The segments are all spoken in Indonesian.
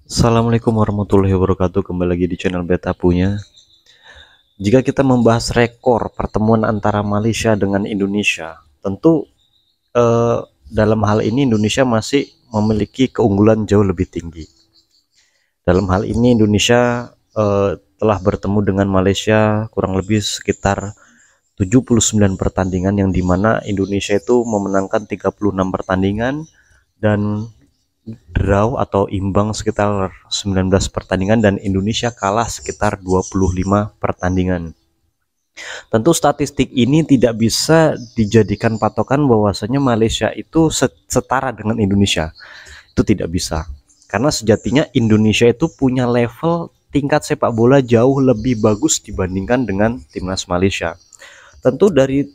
Assalamualaikum warahmatullahi wabarakatuh. Kembali lagi di channel Beta Punya. Jika kita membahas rekor pertemuan antara Malaysia dengan Indonesia, tentu dalam hal ini Indonesia masih memiliki keunggulan jauh lebih tinggi. Dalam hal ini Indonesia telah bertemu dengan Malaysia kurang lebih sekitar 79 pertandingan, yang dimana Indonesia itu memenangkan 36 pertandingan dan draw atau imbang sekitar 19 pertandingan, dan Indonesia kalah sekitar 25 pertandingan. Tentu statistik ini tidak bisa dijadikan patokan bahwasanya Malaysia itu setara dengan Indonesia. Itu tidak bisa. Karena sejatinya Indonesia itu punya level tingkat sepak bola jauh lebih bagus dibandingkan dengan timnas Malaysia. Tentu dari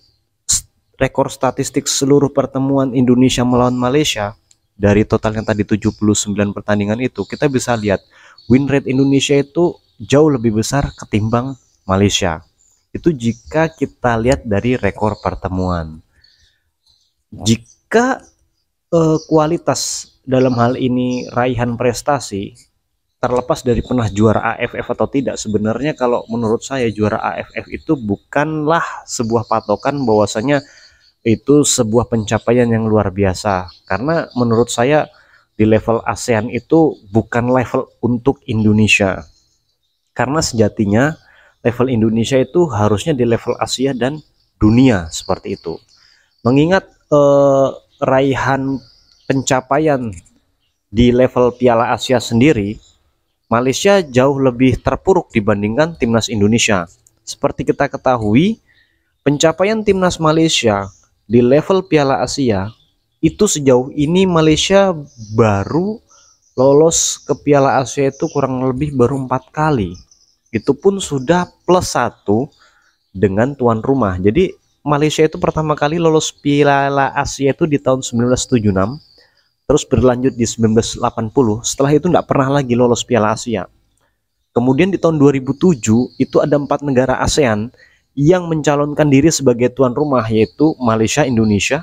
rekor statistik seluruh pertemuan Indonesia melawan Malaysia, dari total yang tadi 79 pertandingan itu, kita bisa lihat win rate Indonesia itu jauh lebih besar ketimbang Malaysia. Itu jika kita lihat dari rekor pertemuan. Jika kualitas dalam hal ini raihan prestasi, terlepas dari pernah juara AFF atau tidak, sebenarnya kalau menurut saya juara AFF itu bukanlah sebuah patokan bahwasanya itu sebuah pencapaian yang luar biasa, karena menurut saya di level ASEAN itu bukan level untuk Indonesia, karena sejatinya level Indonesia itu harusnya di level Asia dan dunia seperti itu. Mengingat raihan pencapaian di level Piala Asia sendiri, Malaysia jauh lebih terpuruk dibandingkan timnas Indonesia. Seperti kita ketahui, pencapaian timnas Malaysia di level Piala Asia itu sejauh ini Malaysia baru lolos ke Piala Asia itu kurang lebih baru 4 kali. Itu pun sudah +1 dengan tuan rumah. Jadi Malaysia itu pertama kali lolos Piala Asia itu di tahun 1976, terus berlanjut di 1980. Setelah itu tidak pernah lagi lolos Piala Asia. Kemudian di tahun 2007 itu ada 4 negara ASEAN yang mencalonkan diri sebagai tuan rumah, yaitu Malaysia, Indonesia,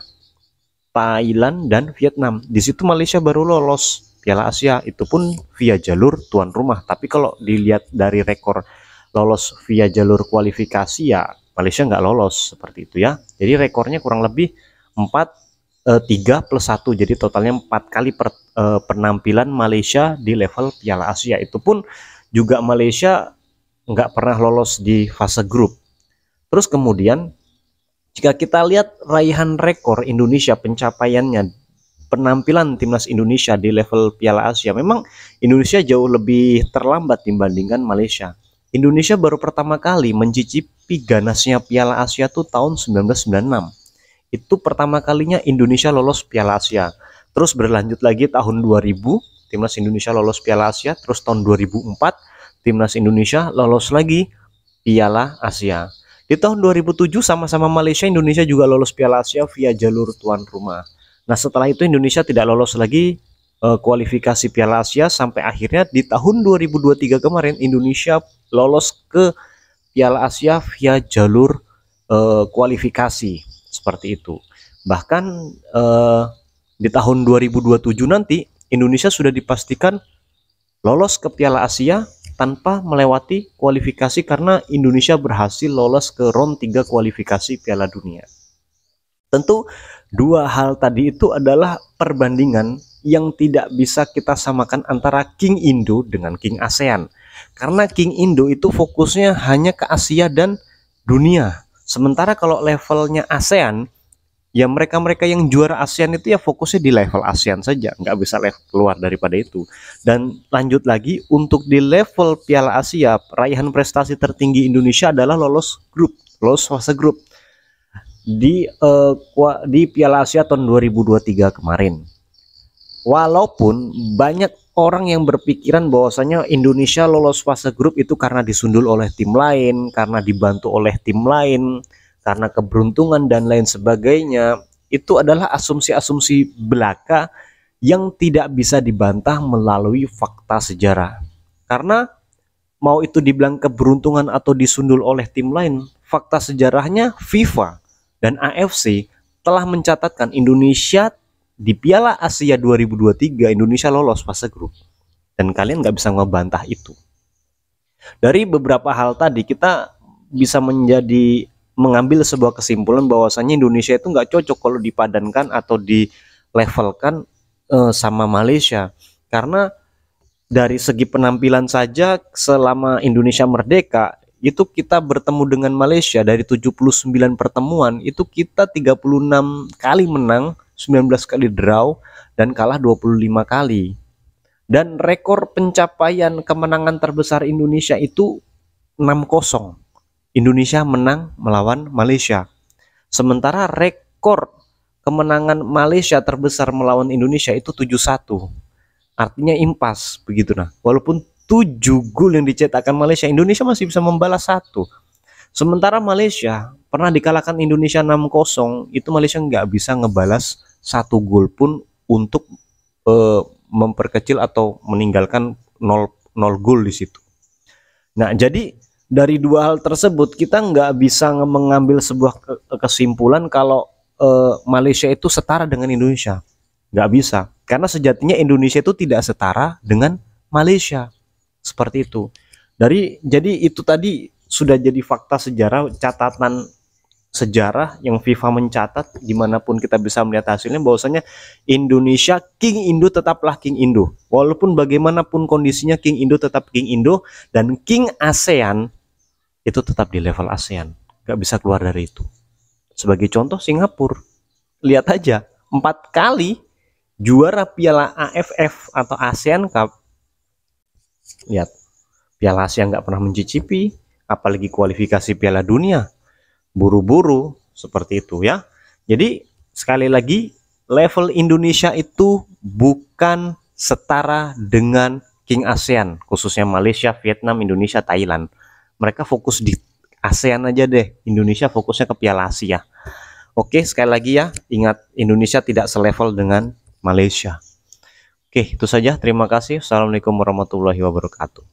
Thailand, dan Vietnam. Di situ Malaysia baru lolos Piala Asia, itu pun via jalur tuan rumah. Tapi kalau dilihat dari rekor lolos via jalur kualifikasi, ya Malaysia nggak lolos seperti itu ya. Jadi rekornya kurang lebih 3 + 1, jadi totalnya 4 kali penampilan Malaysia di level Piala Asia. Itu pun juga Malaysia nggak pernah lolos di fase grup. Terus kemudian jika kita lihat raihan rekor Indonesia, pencapaiannya, penampilan timnas Indonesia di level Piala Asia, memang Indonesia jauh lebih terlambat dibandingkan Malaysia. Indonesia baru pertama kali mencicipi ganasnya Piala Asia tuh tahun 1996. Itu pertama kalinya Indonesia lolos Piala Asia. Terus berlanjut lagi tahun 2000, timnas Indonesia lolos Piala Asia. Terus tahun 2004, timnas Indonesia lolos lagi Piala Asia. Di tahun 2007 sama-sama Malaysia, Indonesia juga lolos Piala Asia via jalur tuan rumah. Nah, setelah itu Indonesia tidak lolos lagi kualifikasi Piala Asia, sampai akhirnya di tahun 2023 kemarin Indonesia lolos ke Piala Asia via jalur kualifikasi seperti itu. Bahkan di tahun 2027 nanti Indonesia sudah dipastikan lolos ke Piala Asia tanpa melewati kualifikasi, karena Indonesia berhasil lolos ke round 3 kualifikasi Piala Dunia. Tentu dua hal tadi itu adalah perbandingan yang tidak bisa kita samakan antara King Indo dengan King ASEAN. Karena King Indo itu fokusnya hanya ke Asia dan dunia. Sementara kalau levelnya ASEAN, ya mereka-mereka yang juara ASEAN itu ya fokusnya di level ASEAN saja, nggak bisa level keluar daripada itu. Dan lanjut lagi, untuk di level Piala Asia, raihan prestasi tertinggi Indonesia adalah lolos fase grup di Piala Asia tahun 2023 kemarin. Walaupun banyak orang yang berpikiran bahwasanya Indonesia lolos fase grup itu karena disundul oleh tim lain, karena dibantu oleh tim lain, karena keberuntungan dan lain sebagainya, itu adalah asumsi-asumsi belaka yang tidak bisa dibantah melalui fakta sejarah. Karena mau itu dibilang keberuntungan atau disundul oleh tim lain, fakta sejarahnya FIFA dan AFC telah mencatatkan Indonesia di Piala Asia 2023 Indonesia lolos fase grup. dan kalian nggak bisa ngebantah itu. Dari beberapa hal tadi kita bisa mengambil sebuah kesimpulan bahwasanya Indonesia itu nggak cocok kalau dipadankan atau dilevelkan sama Malaysia, karena dari segi penampilan saja selama Indonesia merdeka itu kita bertemu dengan Malaysia dari 79 pertemuan itu kita 36 kali menang, 19 kali draw, dan kalah 25 kali. Dan rekor pencapaian kemenangan terbesar Indonesia itu 6-0. Indonesia menang melawan Malaysia. Sementara rekor kemenangan Malaysia terbesar melawan Indonesia itu 7-1. Artinya impas begitu. Nah, walaupun 7 gol yang dicetakkan Malaysia, Indonesia masih bisa membalas 1. Sementara Malaysia pernah dikalahkan Indonesia 6-0, itu Malaysia nggak bisa ngebalas 1 gol pun untuk memperkecil atau meninggalkan 0 gol di situ. Nah, jadi dari dua hal tersebut kita nggak bisa mengambil sebuah kesimpulan kalau Malaysia itu setara dengan Indonesia. Nggak bisa, karena sejatinya Indonesia itu tidak setara dengan Malaysia. Seperti itu. Jadi itu tadi sudah jadi fakta sejarah, catatan sejarah yang FIFA mencatat, dimanapun kita bisa melihat hasilnya bahwasanya Indonesia, King Indo tetaplah King Indo, walaupun bagaimanapun kondisinya King Indo tetap King Indo, dan King ASEAN itu tetap di level ASEAN, nggak bisa keluar dari itu. Sebagai contoh Singapura, lihat aja 4 kali juara Piala AFF atau ASEAN Cup. Lihat, Piala Asia nggak pernah mencicipi, apalagi kualifikasi Piala Dunia buru-buru seperti itu ya. Jadi sekali lagi, level Indonesia itu bukan setara dengan King ASEAN, khususnya Malaysia, Vietnam, Indonesia, Thailand. Mereka fokus di ASEAN aja deh, Indonesia fokusnya ke Piala Asia. Oke, sekali lagi ya, ingat Indonesia tidak selevel dengan Malaysia. Oke, itu saja. Terima kasih. Assalamualaikum warahmatullahi wabarakatuh.